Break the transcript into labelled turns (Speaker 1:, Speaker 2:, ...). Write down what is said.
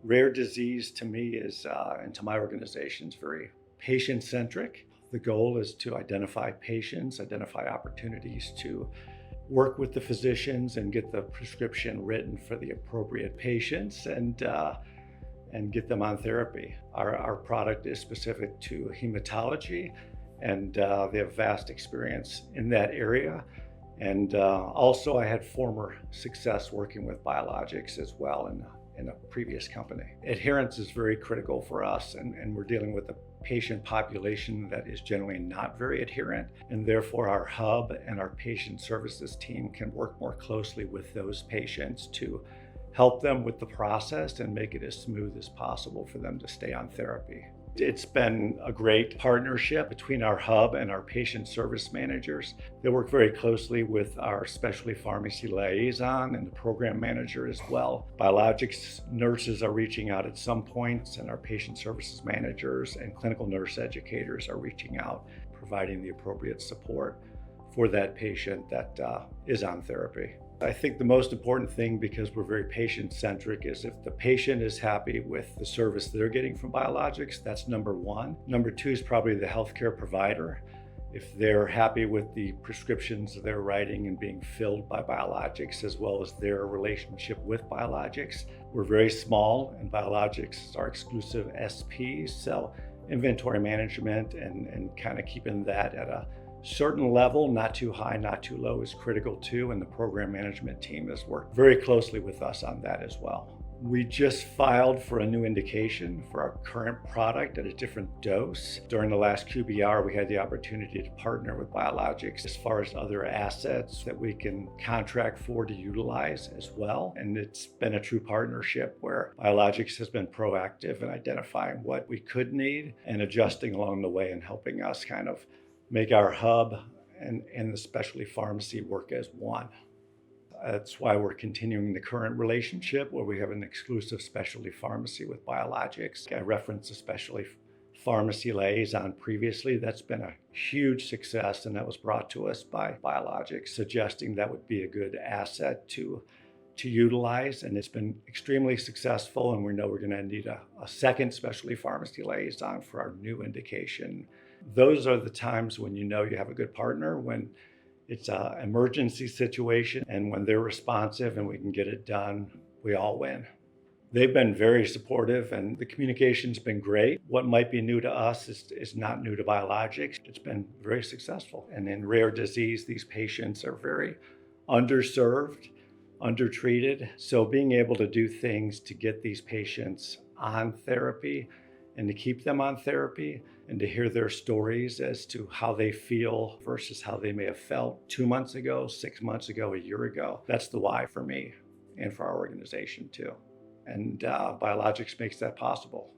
Speaker 1: Rare disease to me is, and to my organization, is very patient-centric. The goal is to identify patients, identify opportunities to work with the physicians and get the prescription written for the appropriate patients and get them on therapy. Our product is specific to hematology, and they have vast experience in that area. And also, I had former success working with biologics as well in a previous company. Adherence is very critical for us, and we're dealing with a patient population that is generally not very adherent, and therefore our hub and our patient services team can work more closely with those patients to help them with the process and make it as smooth as possible for them to stay on therapy. It's been a great partnership between our hub and our patient service managers. They work very closely with our specialty pharmacy liaison and the program manager as well. Biologics nurses are reaching out at some points, and our patient services managers and clinical nurse educators are reaching out, providing the appropriate support for that patient that is on therapy. I think the most important thing, because we're very patient-centric, is if the patient is happy with the service they're getting from biologics, that's number one. Number two is probably the healthcare provider. If they're happy with the prescriptions they're writing and being filled by biologics, as well as their relationship with biologics. We're very small, and biologics is our exclusive SP, so inventory management and kind of keeping that at a certain level, not too high, not too low, is critical too, and the program management team has worked very closely with us on that as well. We just filed for a new indication for our current product at a different dose. During the last QBR, we had the opportunity to partner with Biologics as far as other assets that we can contract for to utilize as well. And it's been a true partnership where Biologics has been proactive in identifying what we could need and adjusting along the way and helping us kind of make our hub and the specialty pharmacy work as one. That's why we're continuing the current relationship where we have an exclusive specialty pharmacy with Biologics. I referenced a specialty pharmacy liaison previously. That's been a huge success, and that was brought to us by Biologics, suggesting that would be a good asset to utilize, and it's been extremely successful, and we know we're going to need a second specialty pharmacy liaison for our new indication. Those are the times when you know you have a good partner, when it's an emergency situation and when they're responsive and we can get it done, we all win. They've been very supportive and the communication's been great. What might be new to us is not new to Biologics. It's been very successful. And in rare disease, these patients are very underserved, undertreated. So being able to do things to get these patients on therapy and to keep them on therapy and to hear their stories as to how they feel versus how they may have felt 2 months ago, 6 months ago, a year ago. That's the why for me and for our organization too. And Biologics makes that possible.